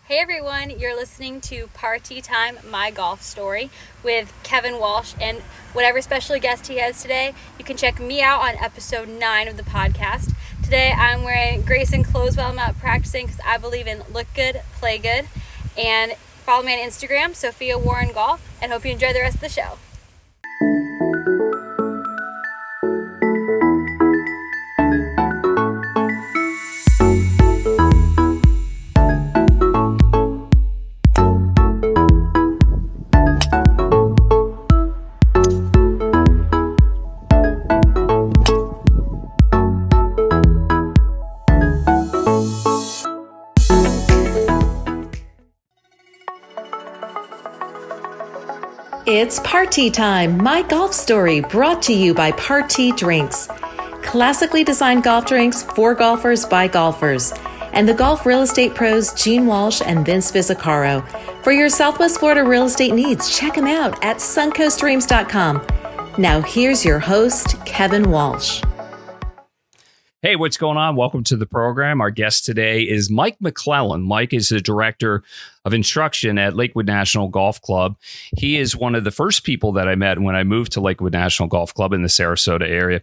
Hey everyone, you're listening to Party Time, My Golf Story with Kevin Walsh and whatever special guest he has today. You can check me out on episode 9 of the podcast. Today I'm wearing Grayson clothes while I'm out practicing because I believe in look good, play good. And follow me on Instagram, Sophia Warren Golf, and hope you enjoy the rest of the show. It's Party Time, My Golf Story, brought to you by Party Drinks. Classically designed golf drinks for golfers by golfers. And the golf real estate pros Gene Walsh and Vince Visicaro. For your Southwest Florida real estate needs, check them out at suncoastdreams.com. Now here's your host, Kevin Walsh. Hey, what's going on? Welcome to the program. Our guest today is Mike McClellan. Mike is the director of instruction at Lakewood National Golf Club. He is one of the first people that I met when I moved to Lakewood National Golf Club in the Sarasota area.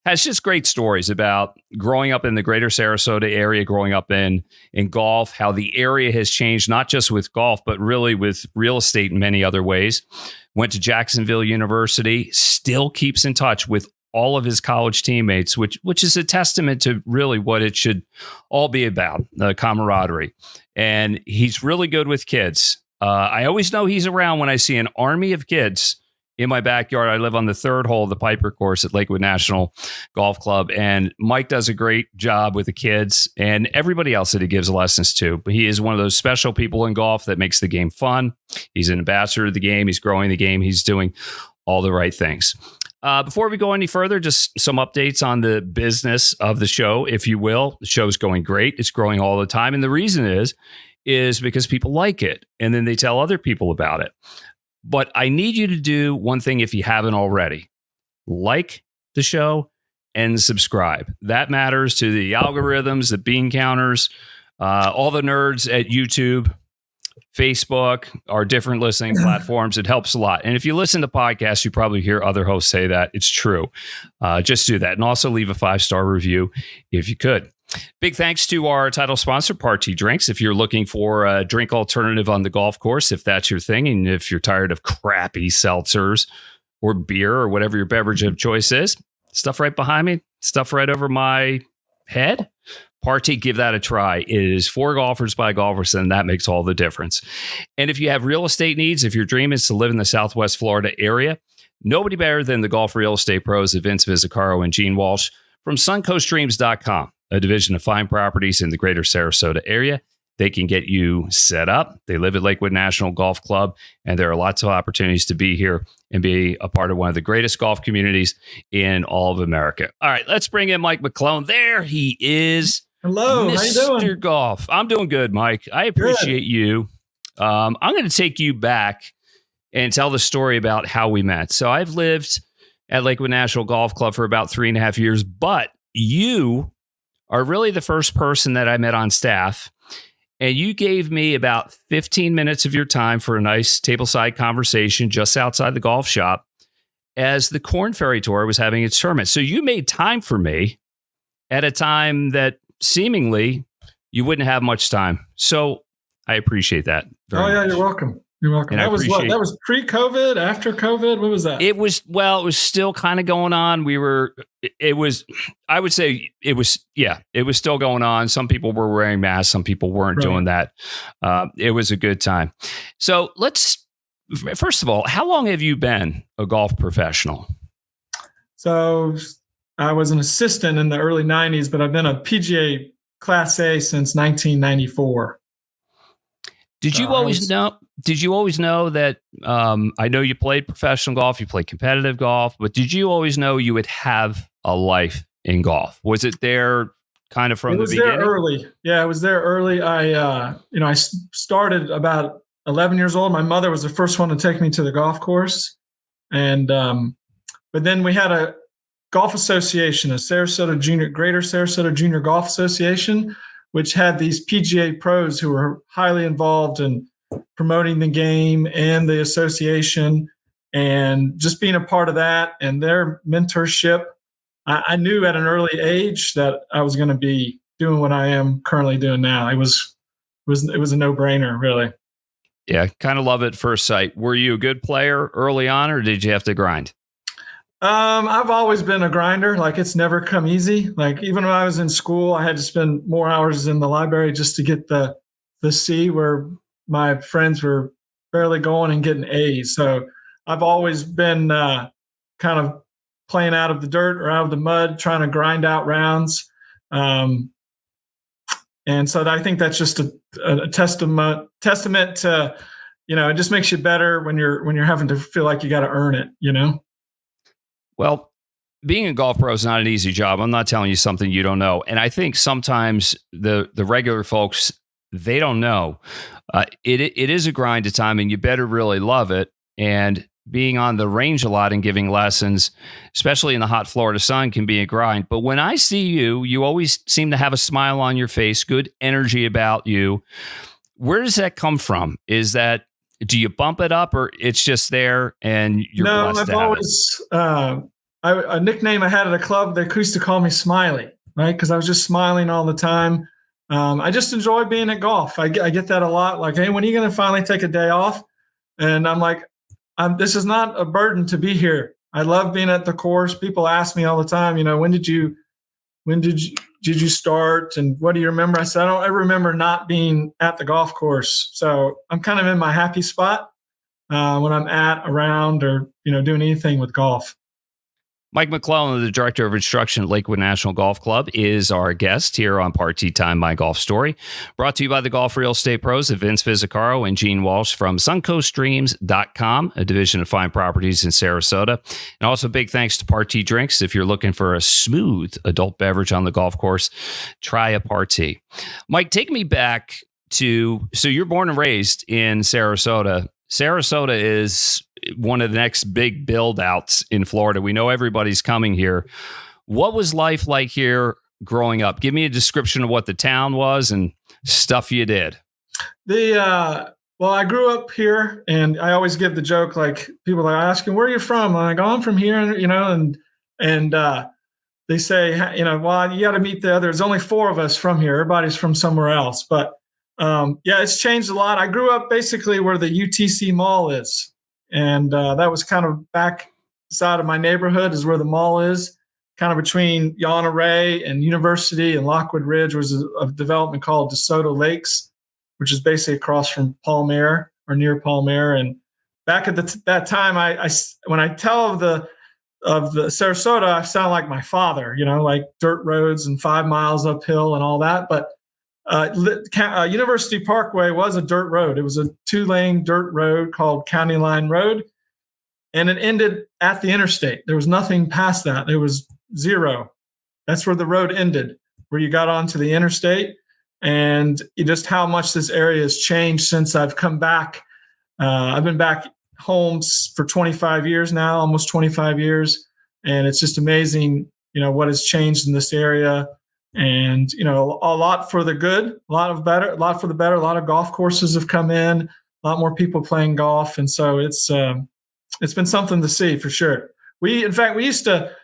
Has just great stories about growing up in the greater Sarasota area, growing up in golf, how the area has changed, not just with golf, but really with real estate in many other ways. Went to Jacksonville University, still keeps in touch with all of his college teammates, which is a testament to really what it should all be about, camaraderie. And he's really good with kids. I always know he's around when I see an army of kids in my backyard. I live on the third hole of the Piper course at Lakewood National Golf Club. And Mike does a great job with the kids and everybody else that he gives lessons to. But he is one of those special people in golf that makes the game fun. He's an ambassador of the game. He's growing the game. He's doing all the right things. Before we go any further, just some updates on the business of the show, if you will. The show's going great. It's growing all the time. And the reason is because people like it. And then they tell other people about it. But I need you to do one thing if you haven't already. Like the show and subscribe. That matters to the algorithms, the bean counters, all the nerds at YouTube, Facebook, our different listening platforms. It helps a lot. And if you listen to podcasts, you probably hear other hosts say that. It's true. Just do that. And also leave a 5-star review if you could. Big thanks to our title sponsor, Party Drinks. If you're looking for a drink alternative on the golf course, if that's your thing, and if you're tired of crappy seltzers or beer or whatever your beverage of choice is, stuff right behind me, stuff right over my head. Party, give that a try. It is for golfers by golfers, and that makes all the difference. And if you have real estate needs, if your dream is to live in the Southwest Florida area, nobody better than the golf real estate pros of Vince Visicaro and Gene Walsh from suncoastdreams.com, a division of fine properties in the greater Sarasota area. They can get you set up. They live at Lakewood National Golf Club, and there are lots of opportunities to be here and be a part of one of the greatest golf communities in all of America. All right, let's bring in Mike McClellan. There he is. Hello, Mr. how you doing? Golf. I'm doing good, Mike. I appreciate you. I'm going to take you back and tell the story about how we met. So I've lived at Lakewood National Golf Club for about 3.5 years, but you are really the first person that I met on staff. And you gave me about 15 minutes of your time for a nice tableside conversation just outside the golf shop as the Corn Ferry Tour was having its tournament. So you made time for me at a time that seemingly you wouldn't have much time. So I appreciate that. Very much. You're welcome. You're welcome. And that was what? That was pre-COVID, after COVID? What was that? It was still kind of going on. I would say it was still going on. Some people were wearing masks. Some people weren't doing that. It was a good time. So first of all, how long have you been a golf professional? So I was an assistant in the early 90s, but I've been a PGA Class A since 1994. Did you always know that, I know you played professional golf, you played competitive golf, but did you always know you would have a life in golf? Was it there kind of from the beginning? It was there early. Yeah, it was there early. I started about 11 years old. My mother was the first one to take me to the golf course. And, but then we had a golf association, a Greater Sarasota Junior Golf Association, which had these PGA pros who were highly involved in promoting the game and the association, and just being a part of that and their mentorship. I knew at an early age that I was going to be doing what I am currently doing now. It was a no-brainer, really. Yeah, kind of love at first sight. Were you a good player early on, or did you have to grind? I've always been a grinder. Like, it's never come easy. Like, even when I was in school, I had to spend more hours in the library just to get the C, where my friends were barely going and getting A's. So I've always been kind of playing out of the dirt or out of the mud, trying to grind out rounds. And so I think that's just a testament to, it just makes you better when you're having to feel like you got to earn it, Well, being a golf pro is not an easy job. I'm not telling you something you don't know. And I think sometimes the regular folks, they don't know. It is a grind at time, and you better really love it. And being on the range a lot and giving lessons, especially in the hot Florida sun, can be a grind. But when I see you, you always seem to have a smile on your face, good energy about you. Where does that come from? Do you bump it up, or it's just there and you're blessed to have it? A nickname I had at a club, they used to call me Smiley, right? Because I was just smiling all the time. I just enjoy being at golf. I get that a lot. Like, hey, when are you going to finally take a day off? And I'm like, this is not a burden to be here. I love being at the course. People ask me all the time, when did you start, and what do you remember? I said, I don't ever remember not being at the golf course. So I'm kind of in my happy spot when I'm around, or doing anything with golf. Mike McClellan, the Director of Instruction at Lakewood National Golf Club, is our guest here on Party Time, My Golf Story. Brought to you by the Golf Real Estate Pros of Vince Vizzacaro and Gene Walsh from SuncoastDreams.com, a division of fine properties in Sarasota. And also big thanks to Party Drinks. If you're looking for a smooth adult beverage on the golf course, try a Party. Mike, take me back so you're born and raised in Sarasota. Sarasota is one of the next big build outs in Florida. We know everybody's coming here. What was life like here growing up? Give me a description of what the town was and stuff you did. Well, I grew up here, and I always give the joke, like, people are asking, where are you from? I'm like, I'm from here, and they say, well, you got to meet the others. There's only 4 of us from here. Everybody's from somewhere else. But it's changed a lot. I grew up basically where the UTC Mall is. And that was kind of back side of my neighborhood is where the mall is, kind of between Yana Ray and University and Lockwood Ridge. Was a development called DeSoto Lakes, which is basically across from Palmyra or near Palmyra. And back at that time, I when I tell of the Sarasota, I sound like my father, like dirt roads and 5 miles uphill and all that. But University Parkway was a dirt road. It was a 2-lane dirt road called County Line Road, and it ended at the interstate. There was nothing past that. There was zero. That's where the road ended, where you got onto the interstate. And just how much this area has changed since I've come back. I've been back home for 25 years now, almost 25 years, and it's just amazing, what has changed in this area. And, a lot for the good, a lot for the better. A lot of golf courses have come in, a lot more people playing golf. And so it's been something to see for sure. We used to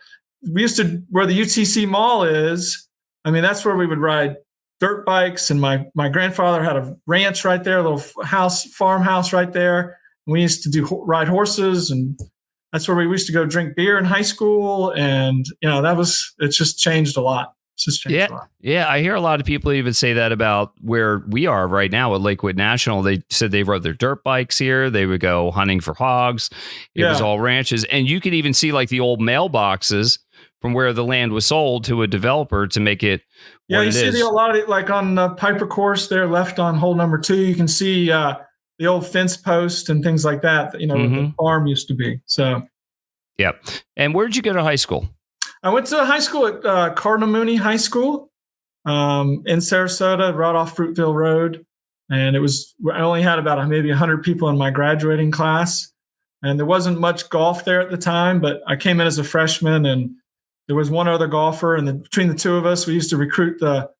where the UTC Mall is. I mean, that's where we would ride dirt bikes. And my grandfather had a ranch right there, a little farmhouse right there. And we used to ride horses, and that's where we used to go drink beer in high school. And, it's just changed a lot. Yeah. I hear a lot of people even say that about where we are right now at Lakewood National. They said they rode their dirt bikes here. They would go hunting for hogs. It was all ranches. And you could even see like the old mailboxes from where the land was sold to a developer to make it what it is. Yeah, you see a lot of it like on the Piper course there, left on hole number 2. You can see the old fence post and things like that, where the farm used to be. So, yeah. And where did you go to high school? I went to high school at Cardinal Mooney High School in Sarasota, right off Fruitville Road. And I only had about maybe 100 people in my graduating class. And there wasn't much golf there at the time, but I came in as a freshman, and there was one other golfer. And between the two of us, we used to recruit the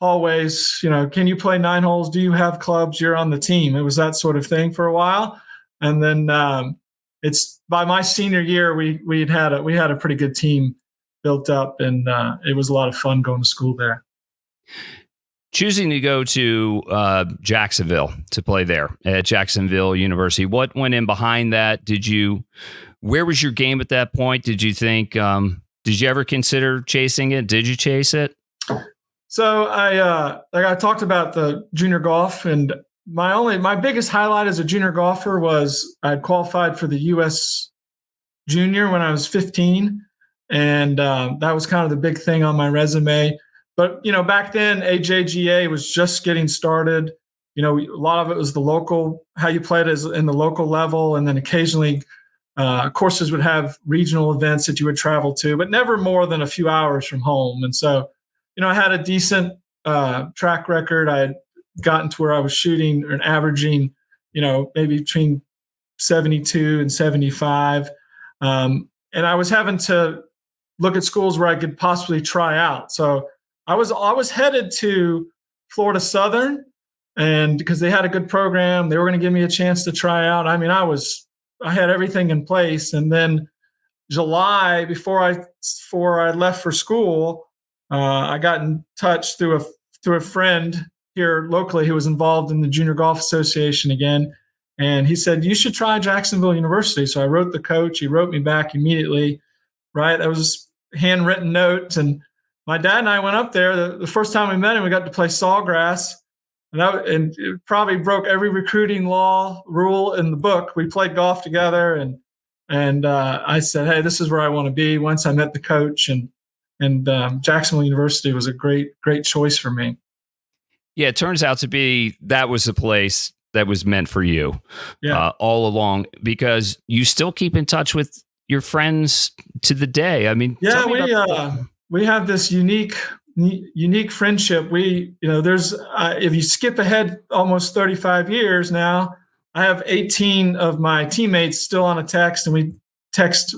hallways, can you play 9 holes? Do you have clubs? You're on the team. It was that sort of thing for a while. And then it's by my senior year, we had a pretty good team built up, and it was a lot of fun going to school there. Choosing to go to Jacksonville to play there at Jacksonville University, what went in behind that? Where was your game at that point? Did you think, did you ever consider chasing it? Did you chase it? So I talked about the junior golf, and my biggest highlight as a junior golfer was I qualified for the U.S. Junior when I was 15, and that was kind of the big thing on my resume. But back then AJGA was just getting started. A lot of it was the local, how you played is in the local level, and then occasionally courses would have regional events that you would travel to, but never more than a few hours from home. And so, I had a decent track record. I had gotten to where I was shooting and averaging, maybe between 72 and 75. And I was having to look at schools where I could possibly try out. So I was headed to Florida Southern, and because they had a good program, they were going to give me a chance to try out. I mean, I had everything in place. And then July, before I left for school, I got in touch through a friend here locally who was involved in the Junior Golf Association again. And he said, you should try Jacksonville University. So I wrote the coach. He wrote me back immediately, right? That was a handwritten note. And my dad and I went up there. The first time we met him, we got to play Sawgrass. And it probably broke every recruiting rule in the book. We played golf together. And I said, hey, this is where I want to be once I met the coach. And Jacksonville University was a great choice for me. Yeah, it turns out to be that was the place that was meant for you all along, because you still keep in touch with your friends to the day. I mean, we have this unique friendship. There's if you skip ahead almost 35 years now, I have 18 of my teammates still on a text, and we text,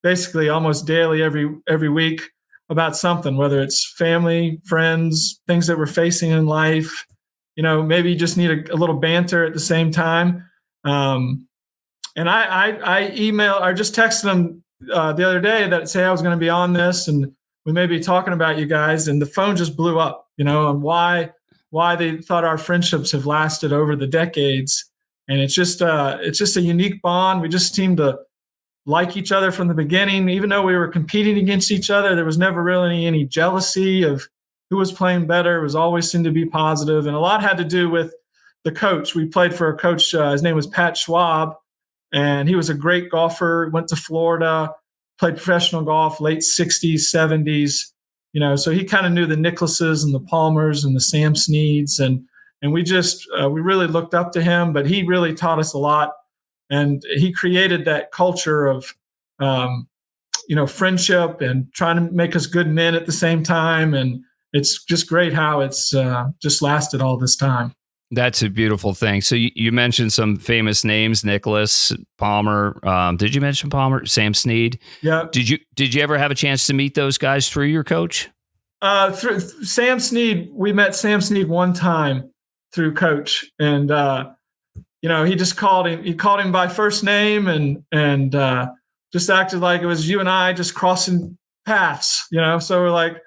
basically almost daily every week about something, whether it's family, friends, things that we're facing in life. Maybe you just need a little banter at the same time. And I just texted them the other day that say I was going to be on this, and we may be talking about you guys, and the phone just blew up, and why they thought our friendships have lasted over the decades. And it's just a unique bond. We just seem to like each other from the beginning. Even though we were competing against each other, there was never really any jealousy of who was playing better. It was always seemed to be positive. And a lot had to do with the coach. We played for a coach. His name was Pat Schwab, and he was a great golfer. Went to Florida, played professional golf, late 60s, 70s. So he kind of knew the Nicklases and the Palmers and the Sam Sneeds. And we really looked up to him, but he really taught us a lot. And he created that culture of, friendship and trying to make us good men at the same time. And it's just great how it's just lasted all this time. That's a beautiful thing. So you mentioned some famous names, Nicholas, Palmer. Did you mention Palmer? Sam Sneed? Yeah. Did you ever have a chance to meet those guys through your coach? Through Sam Sneed, we met Sam Sneed one time through coach, and he just called him. He called him by first name, and just acted like it was you and I just crossing paths. So we're like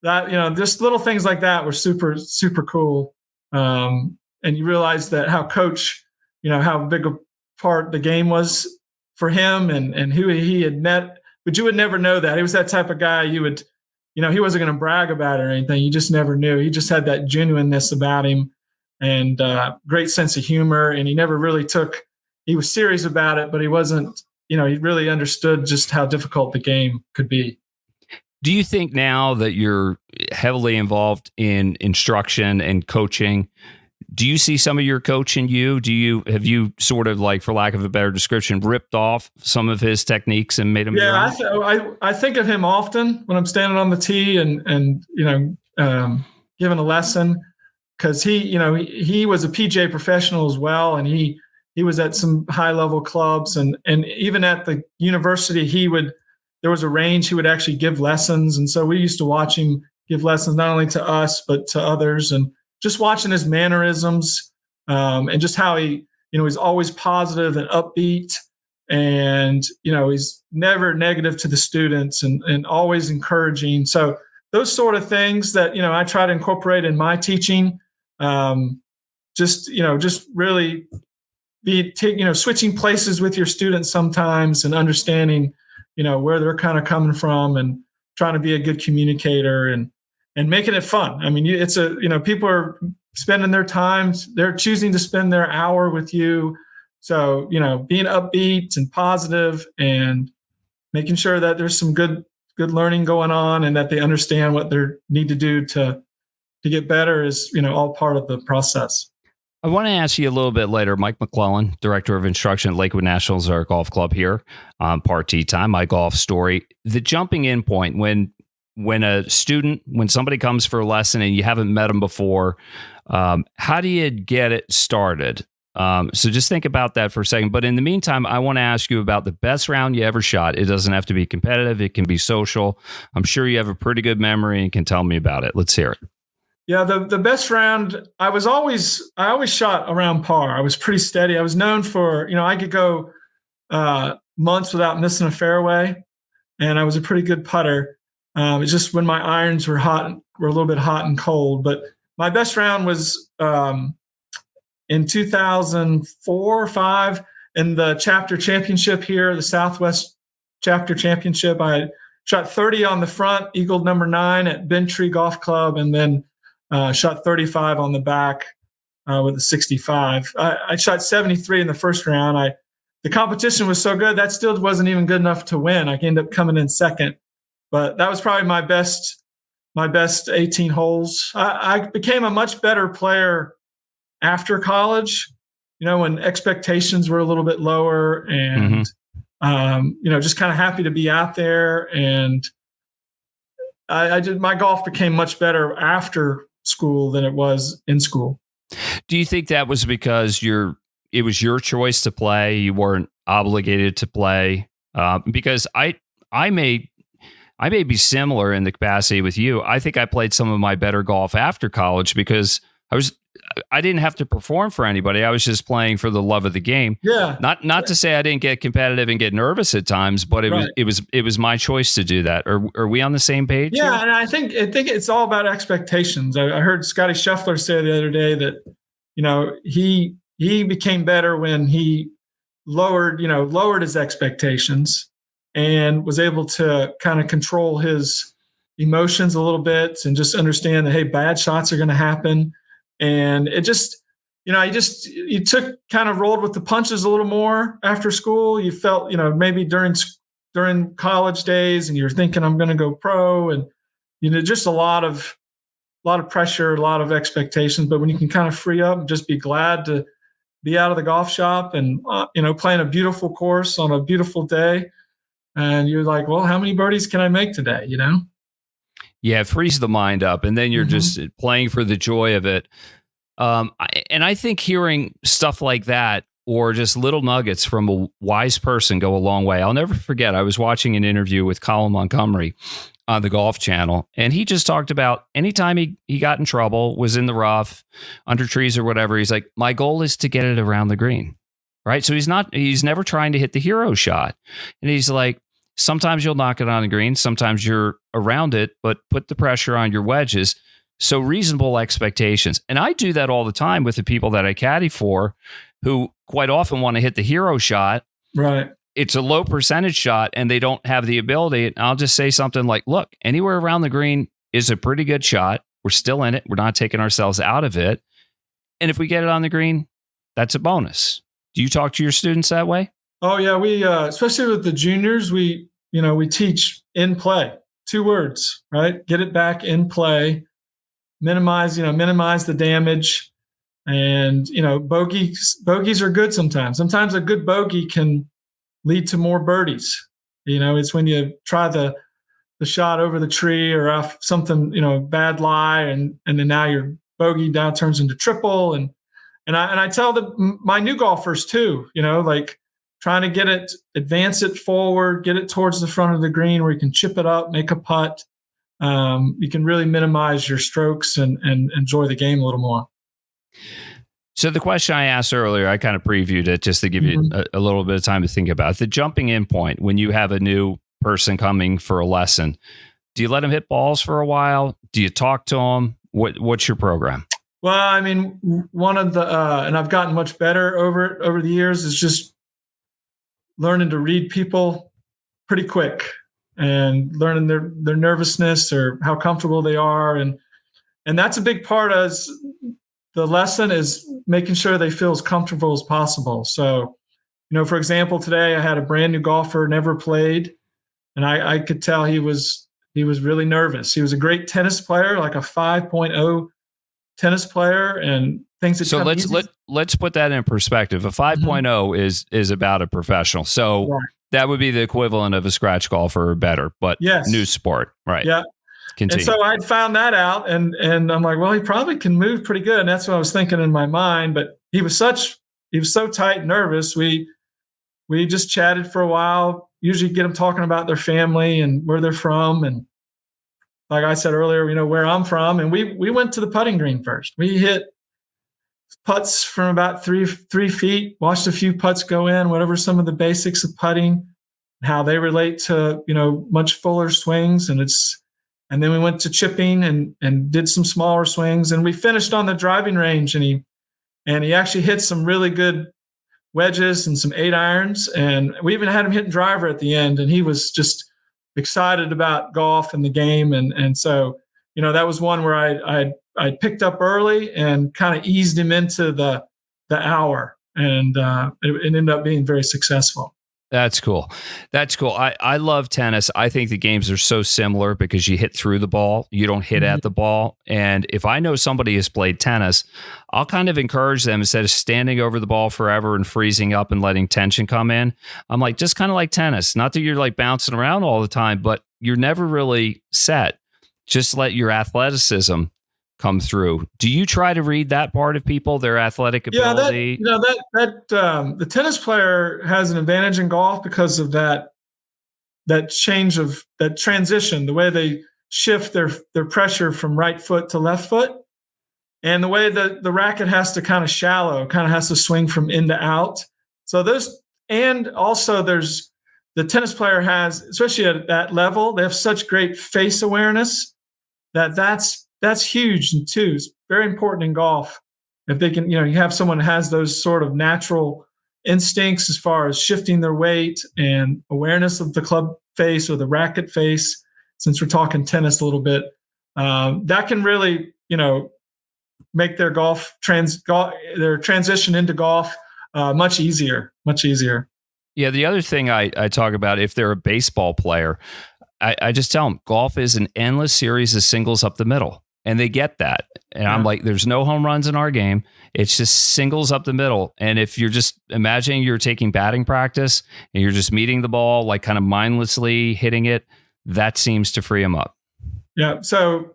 that. Just little things like that were super, super cool. And you realize that how coach, how big a part the game was for him, and who he had met. But you would never know that. He was that type of guy he wasn't going to brag about it or anything. You just never knew. He just had that genuineness about him, and great sense of humor. And he never really he was serious about it, but he wasn't, he really understood just how difficult the game could be. Do you think now that you're heavily involved in instruction and coaching, do you see some of your coach in you? Have you sort of, like, for lack of a better description, ripped off some of his techniques and made them your own? I think of him often when I'm standing on the tee and giving a lesson, because he was a PGA professional as well, and he was at some high level clubs, and even at the university there was a range he would actually give lessons, and so we used to watch him give lessons not only to us but to others, and just watching his mannerisms, and just how he's always positive and upbeat, and he's never negative to the students, and always encouraging. So those sort of things that I try to incorporate in my teaching. Just really switching places with your students sometimes, and understanding where they're kind of coming from, and trying to be a good communicator, and making it fun. I mean, it's people are spending their time, they're choosing to spend their hour with you. So, being upbeat and positive, and making sure that there's some good learning going on, and that they understand what they need to do to get better is, all part of the process. I want to ask you a little bit later. Mike McClellan, Director of Instruction at Lakewood National, is our golf club here on Party Time, my golf story. The jumping in point when somebody comes for a lesson and you haven't met them before, how do you get it started? So just think about that for a second. But in the meantime, I want to ask you about the best round you ever shot. It doesn't have to be competitive. It can be social. I'm sure you have a pretty good memory and can tell me about it. Let's hear it. Yeah, the best round, I always shot around par. I was pretty steady. I was known for, I could go months without missing a fairway, and I was a pretty good putter. It's just when my irons were a little bit hot and cold. But my best round was in 2004 or 5 in the chapter championship here, the Southwest Chapter Championship. I shot 30 on the front, eagled number 9 at Bentry Golf Club, and then shot 35 on the back with a 65. I shot 73 in the first round. The competition was so good that still wasn't even good enough to win. I ended up coming in second, but that was probably my best 18 holes. I became a much better player after college, when expectations were a little bit lower, and just kind of happy to be out there. And my golf became much better after school than it was in school. Do you think that was because it was your choice to play? You weren't obligated to play? Because I may be similar in the capacity with you. I think I played some of my better golf after college because I didn't have to perform for anybody. I was just playing for the love of the game. Yeah. Not to say I didn't get competitive and get nervous at times, but it was my choice to do that. Are we on the same page? Yeah, here? and I think it's all about expectations. I heard Scotty Scheffler say the other day that he became better when he lowered his expectations and was able to kind of control his emotions a little bit, and just understand that, hey, bad shots are going to happen. And it just, you kind of rolled with the punches a little more after school. You felt, maybe during college days, and you're thinking, I'm going to go pro, and, just a lot of pressure, a lot of expectations. But when you can kind of free up and just be glad to be out of the golf shop and, playing a beautiful course on a beautiful day, and you're like, well, how many birdies can I make today? Yeah, it frees the mind up, and then you're just playing for the joy of it. And I think hearing stuff like that, or just little nuggets from a wise person, go a long way. I'll never forget, I was watching an interview with Colin Montgomery on the Golf Channel, and he just talked about anytime he got in trouble, was in the rough, under trees or whatever, he's like, my goal is to get it around the green, right? So he's never trying to hit the hero shot. And he's like, sometimes you'll knock it on the green. Sometimes you're around it, but put the pressure on your wedges. So reasonable expectations. And I do that all the time with the people that I caddy for, who quite often want to hit the hero shot. Right. It's a low percentage shot and they don't have the ability. And I'll just say something like, look, anywhere around the green is a pretty good shot. We're still in it. We're not taking ourselves out of it. And if we get it on the green, that's a bonus. Do you talk to your students that way? Oh yeah, we especially with the juniors, we teach in play. 2 words, right? Get it back in play. Minimize the damage, and bogeys are good sometimes. Sometimes a good bogey can lead to more birdies. It's when you try the shot over the tree or off something, bad lie, and then now your bogey now turns into triple. And I tell my new golfers too, like, trying to advance it forward, get it towards the front of the green where you can chip it up, make a putt. you can really minimize your strokes and enjoy the game a little more. So the question I asked earlier, I kind of previewed it just to give you a little bit of time to think about it. The jumping in point, when you have a new person coming for a lesson, do you let them hit balls for a while? Do you talk to them? What's your program? Well, I mean, one of the, and I've gotten much better over the years, is just learning to read people pretty quick and learning their nervousness or how comfortable they are. And that's a big part of the lesson, is making sure they feel as comfortable as possible. So, for example, today I had a brand new golfer, never played, and I could tell he was really nervous. He was a great tennis player, like a 5.0 tennis player, and things that. So let's put that in perspective. A 5.0 is about a professional. So that would be the equivalent of a scratch golfer or better, but new sport, right? Yeah. Continue. And so I'd found that out, and I'm like, well, he probably can move pretty good. And that's what I was thinking in my mind. But he was so tight and nervous. We just chatted for a while. Usually get them talking about their family and where they're from. And like I said earlier, where I'm from. And we went to the putting green first. We hit putts from about 3 feet, watched a few putts go in, whatever some of the basics of putting, how they relate to, much fuller swings. And then we went to chipping and did some smaller swings, and we finished on the driving range, and he actually hit some really good wedges and some 8-irons, and we even had him hitting driver at the end, and he was just excited about golf and the game. And so, that was one where I picked up early and kind of eased him into the hour, and it ended up being very successful. That's cool. I love tennis. I think the games are so similar because you hit through the ball. You don't hit at the ball. And if I know somebody has played tennis, I'll kind of encourage them, instead of standing over the ball forever and freezing up and letting tension come in. I'm like, just kind of like tennis. Not that you're like bouncing around all the time, but you're never really set. Just let your athleticism come through. Do you try to read that part of people, their athletic ability? The tennis player has an advantage in golf because of that change of that transition, the way they shift their pressure from right foot to left foot, and the way that the racket has to kind of has to swing from in to out. So and also there's the tennis player has, especially at that level, they have such great face awareness that's huge too. It's very important in golf. If they can, you have someone who has those sort of natural instincts as far as shifting their weight and awareness of the club face or the racket face, since we're talking tennis a little bit, that can really, make their their transition into golf much easier. Yeah. The other thing I talk about, if they're a baseball player, I just tell them golf is an endless series of singles up the middle. And they get that. And I'm like, there's no home runs in our game. It's just singles up the middle. And if you're just imagining you're taking batting practice and you're just meeting the ball, like kind of mindlessly hitting it, that seems to free them up. Yeah. So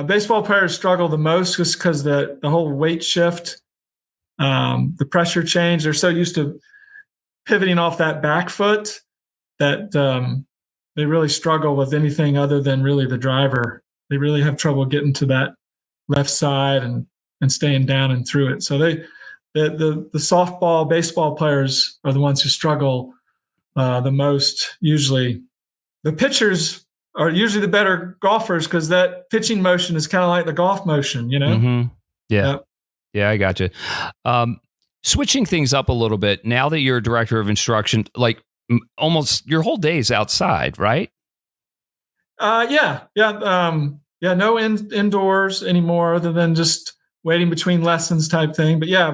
baseball players struggle the most just because the whole weight shift, the pressure change. They're so used to pivoting off that back foot that they really struggle with anything other than really the driver. They really have trouble getting to that left side and staying down and through it. So the softball, baseball players are the ones who struggle the most. Usually, the pitchers are usually the better golfers because that pitching motion is kind of like the golf motion, Mm-hmm. Yeah, I got you. Switching things up a little bit. Now that you're a director of instruction, like almost your whole day is outside, right? No indoors anymore, other than just waiting between lessons type thing. But yeah,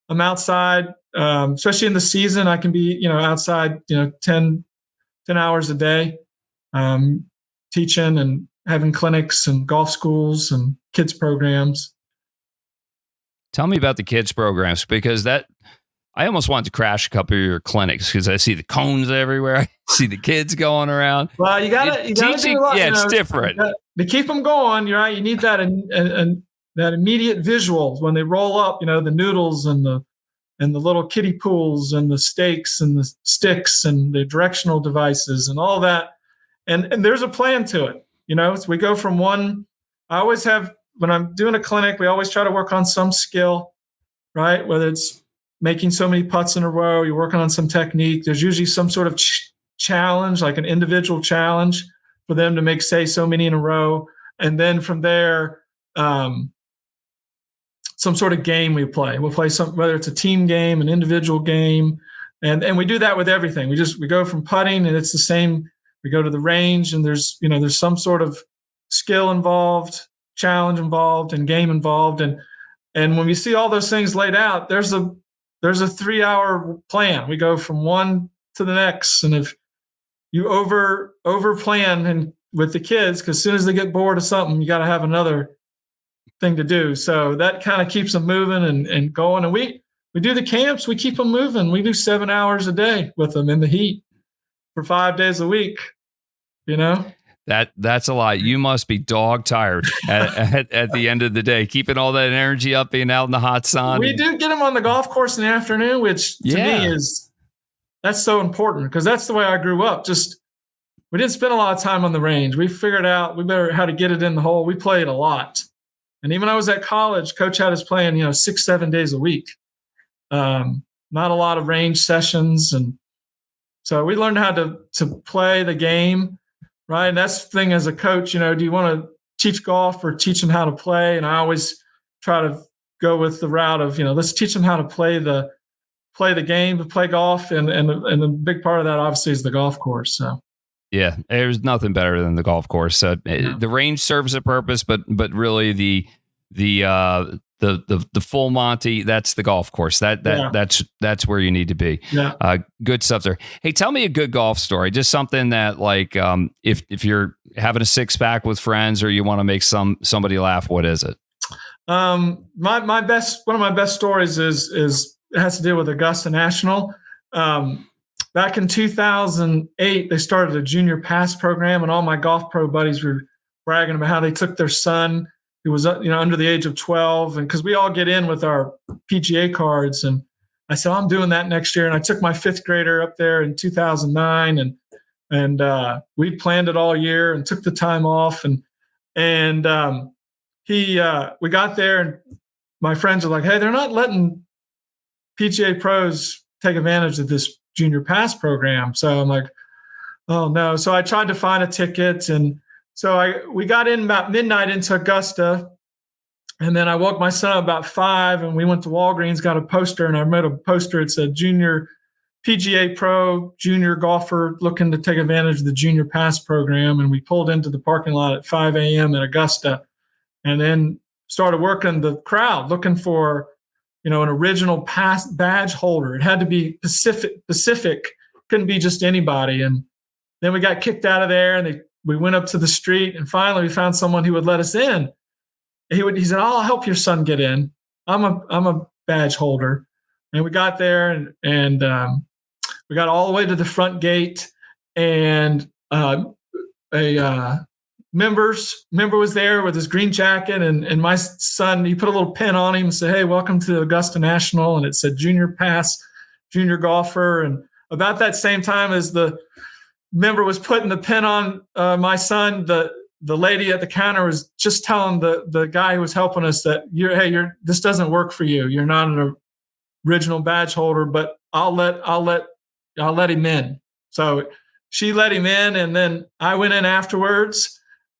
I'm outside, especially in the season. I can be, outside, 10 hours a day, teaching and having clinics and golf schools and kids programs. Tell me about the kids programs, because I almost want to crash a couple of your clinics because I see the cones everywhere. I see the kids going around. Well, you gotta do a lot, it's different. To keep them going, you're right. You need that that immediate visual when they roll up. The noodles and the little kiddie pools and the stakes and the sticks and the directional devices and all that. And there's a plan to it. So we go from one. I always have, when I'm doing a clinic, we always try to work on some skill, right? Whether it's making so many putts in a row, you're working on some technique. There's usually some sort of challenge, like an individual challenge for them to make, say, so many in a row. And then from there, some sort of game we play. We'll play some, whether it's a team game, an individual game. And we do that with everything. We go from putting, and it's the same. We go to the range, and there's some sort of skill involved, challenge involved, and game involved. And when we see all those things laid out, there's a 3-hour plan. We go from one to the next. And if you over plan and with the kids, because as soon as they get bored of something, you got to have another thing to do. So that kind of keeps them moving and going. And we do the camps. We keep them moving. We do 7 hours a day with them in the heat for 5 days a week. That's a lot. You must be dog tired at the end of the day, keeping all that energy up, being out in the hot sun. We do get them on the golf course in the afternoon, which to me that's so important, because that's the way I grew up. We didn't spend a lot of time on the range. We figured out how to get it in the hole. We played a lot. And even when I was at college, coach had us playing, 6-7 days a week. Not a lot of range sessions. And so we learned how to play the game, right? And that's the thing as a coach, do you want to teach golf or teach them how to play? And I always try to go with the route of, let's teach them how to play the game, to play golf. And the big part of that obviously is the golf course. So. Yeah, there's nothing better than the golf course. The range serves a purpose, but really the full Monty, that's the golf course. That's where you need to be. Yeah. Good stuff there. Hey, tell me a good golf story. Just something that, like, if you're having a 6-pack with friends or you want to make somebody laugh, what is it? One of my best stories is it has to deal with Augusta National. Back in 2008, they started a junior pass program, and all my golf pro buddies were bragging about how they took their son, who was under the age of 12, and because we all get in with our PGA cards. And I said, I'm doing that next year. And I took my 5th grader up there in 2009, and we planned it all year and took the time off. And we got there, and my friends are like, hey, they're not letting PGA pros take advantage of this junior pass program. So I'm like, oh no. So I tried to find a ticket, and so we got in about midnight into Augusta, and then I woke my son up about 5, and we went to Walgreens, got a poster, and I made a poster. It said junior PGA pro, junior golfer looking to take advantage of the junior pass program. And we pulled into the parking lot at 5 a.m. in Augusta, and then started working the crowd, looking for an original pass badge holder. It had to be Pacific, couldn't be just anybody. And then we got kicked out of there, and we went up to the street, and finally we found someone who would let us in. He said, I'll help your son get in. I'm a badge holder. And we got there, and we got all the way to the front gate, and a member was there with his green jacket, and my son, he put a little pin on him and said, hey, welcome to Augusta National. And it said junior pass, junior golfer. And about that same time as the member was putting the pin on my son, the lady at the counter was just telling the guy who was helping us that this doesn't work for you. You're not an original badge holder, but I'll let him in. So she let him in, and then I went in afterwards.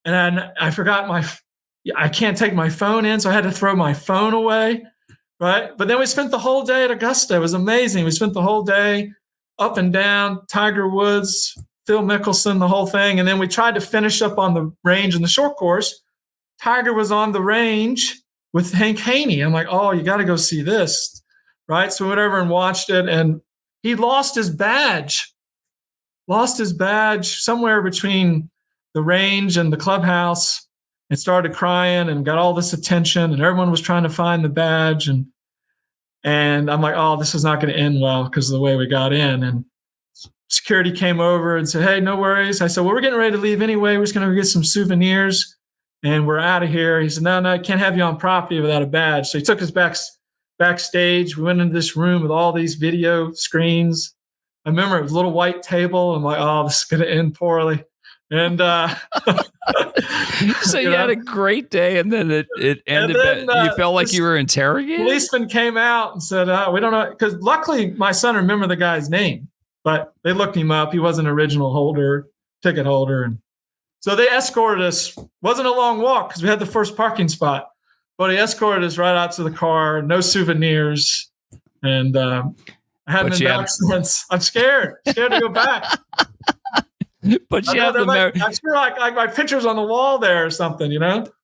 And I forgot I can't take my phone in, so I had to throw my phone away, right? But then we spent the whole day at Augusta. It was amazing. We spent the whole day up and down, Tiger Woods, Phil Mickelson, the whole thing. And then we tried to finish up on the range in the short course. Tiger was on the range with Hank Haney. I'm like, oh, you got to go see this, right? So we went over and watched it, and he lost his badge somewhere between the range and the clubhouse, and started crying and got all this attention, and everyone was trying to find the badge. And I'm like, oh, this is not going to end well because of the way we got in. And security came over and said, hey, no worries. I said, well, we're getting ready to leave anyway. We're just going to get some souvenirs and we're out of here. He said, no, I can't have you on property without a badge. So he took us backstage. We went into this room with all these video screens. I remember it was a little white table. I'm like, oh, this is going to end poorly. And So you had a great day, and then it ended. You felt like you were interrogated? Policeman came out and said, we don't know. Because luckily, my son remembered the guy's name. But they looked him up. He was an original ticket holder. And so they escorted us. Wasn't a long walk because we had the first parking spot. But he escorted us right out to the car. No souvenirs. And I haven't been back since. I'm scared. Scared to go back. But you have I'm sure like my picture's on the wall there or something,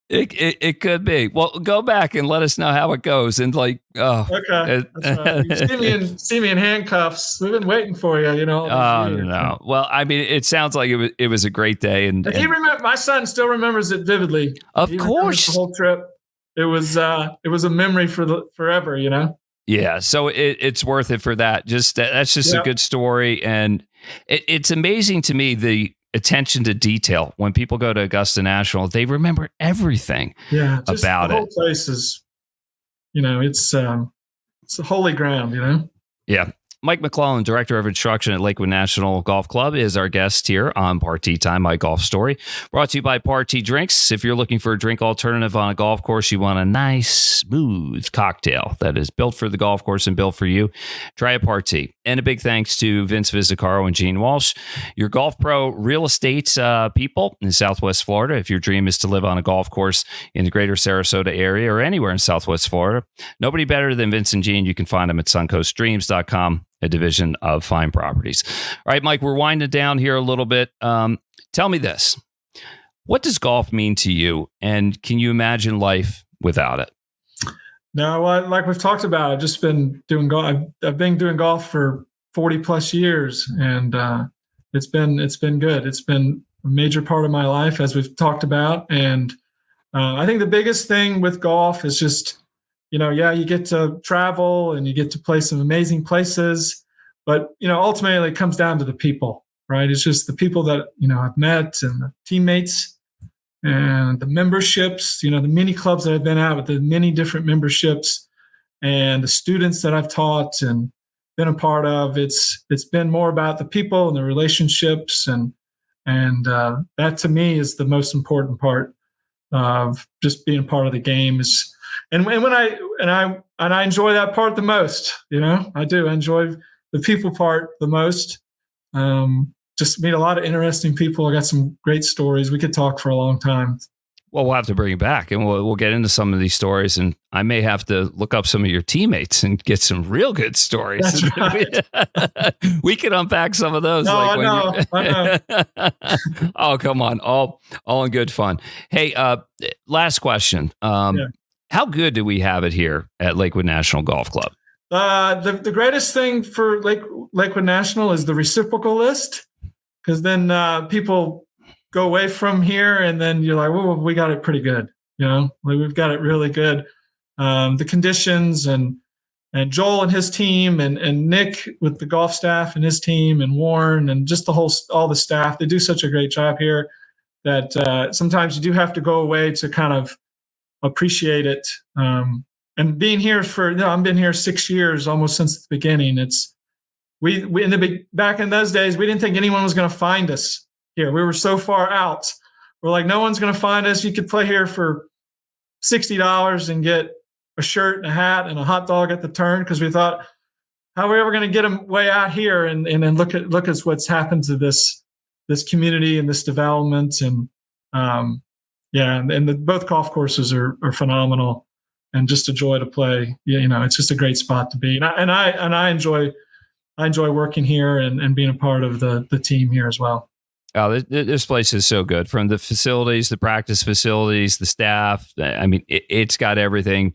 It could be. Well, go back and let us know how it goes. And okay. That's right. You see me in handcuffs. We've been waiting for you, Oh no. Well, I mean, it sounds like it was a great day, and he my son still remembers it vividly. Of course, the whole trip. It was a memory for forever, Yeah, so it's worth it for that. That's just a good story, and it's amazing to me the attention to detail when people go to Augusta National. They remember everything about the whole place is, it's a holy ground, Yeah. Mike McClellan, Director of Instruction at Lakewood National Golf Club, is our guest here on Party Time, My Golf Story. Brought to you by Party Drinks. If you're looking for a drink alternative on a golf course, you want a nice, smooth cocktail that is built for the golf course and built for you, try a Party. And a big thanks to Vince Vizzacaro and Gene Walsh, your golf pro real estate people in Southwest Florida. If your dream is to live on a golf course in the greater Sarasota area or anywhere in Southwest Florida, nobody better than Vince and Gene. You can find them at suncoastdreams.com. A division of Fine Properties. All right, Mike, we're winding down here a little bit. Tell me this. What does golf mean to you? And can you imagine life without it? No, like we've talked about, I've just been doing golf. I've been doing golf for 40 plus years, and it's been good. It's been a major part of my life, as we've talked about. And I think the biggest thing with golf is just, you get to travel and you get to play some amazing places, but, ultimately it comes down to the people, right? It's just the people that, I've met and the teammates and the memberships, the many clubs that I've been at with the many different memberships and the students that I've taught and been a part of. It's been more about the people and the relationships. And that to me is the most important part of just being a part of the game is, and I enjoy that part the most, I do. I enjoy the people part the most. Just meet a lot of interesting people. I got some great stories. We could talk for a long time. Well, we'll have to bring it back, and we'll get into some of these stories. And I may have to look up some of your teammates and get some real good stories. That's right. We can unpack some of those. No, I know. Oh, come on. All in good fun. Hey, last question. How good do we have it here at Lakewood National Golf Club? The greatest thing for Lakewood National is the reciprocal list, because then people go away from here and then you're like, well, we got it pretty good. We've got it really good. The conditions and Joel and his team and Nick with the golf staff and his team and Warren and just all the staff, they do such a great job here that sometimes you do have to go away to kind of appreciate it. And being here I've been here 6 years, almost since the beginning. Back in those days, we didn't think anyone was going to find us here. We were so far out. We're like, no one's going to find us. You could play here for $60 and get a shirt and a hat and a hot dog at the turn, because we thought, how are we ever going to get them way out here? And then look at what's happened to this community and this development. And both golf courses are phenomenal and just a joy to play. It's just a great spot to be. And I enjoy working here and being a part of the team here as well. Oh, this place is so good. From the facilities, the practice facilities, the staff. I mean, it's got everything.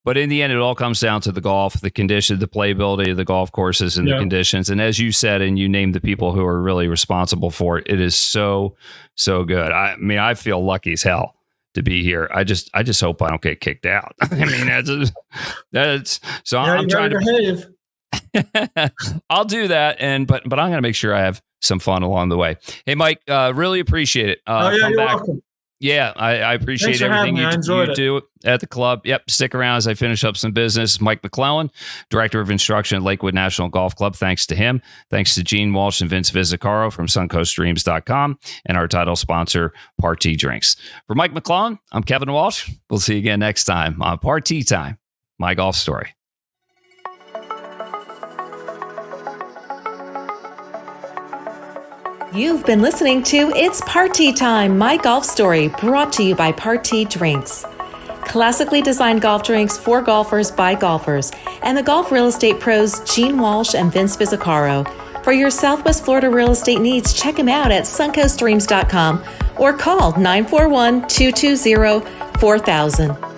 But in the end, it all comes down to the golf, the condition, the playability of the golf courses and the conditions. And as you said, and you named the people who are really responsible for it, it is so, so good. I mean, I feel lucky as hell to be here. I just hope I don't get kicked out. I mean, that's so I'm trying to behave. I'll do that. But I'm going to make sure I have some fun along the way. Hey, Mike, really appreciate it. You're welcome. Yeah, I appreciate Thanks for everything having me. I enjoyed it. do at the club. Yep, stick around as I finish up some business. Mike McClellan, Director of Instruction at Lakewood National Golf Club. Thanks to him. Thanks to Gene Walsh and Vince Vizzacaro from suncoastdreams.com and our title sponsor, Party Drinks. For Mike McClellan, I'm Kevin Walsh. We'll see you again next time on Party Time, My Golf Story. You've been listening to It's Party Time, My Golf Story, brought to you by Party Drinks. Classically designed golf drinks for golfers by golfers, and the golf real estate pros Gene Walsh and Vince Vizzacaro. For your Southwest Florida real estate needs, check them out at suncoastdreams.com or call 941-220-4000.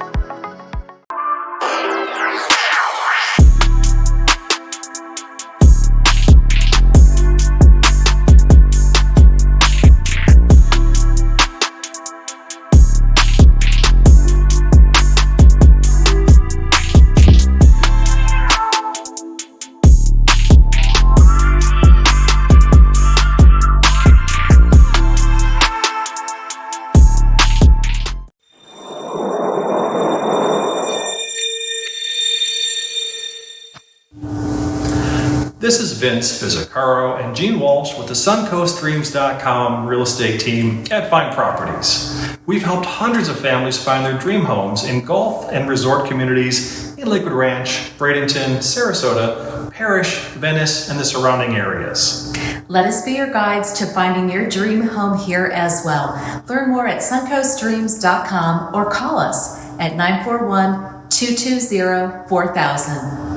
This is Vince Vizzacaro and Gene Walsh with the suncoastdreams.com real estate team at Fine Properties. We've helped hundreds of families find their dream homes in golf and resort communities in Lakewood Ranch, Bradenton, Sarasota, Parrish, Venice, and the surrounding areas. Let us be your guides to finding your dream home here as well. Learn more at suncoastdreams.com or call us at 941-220-4000.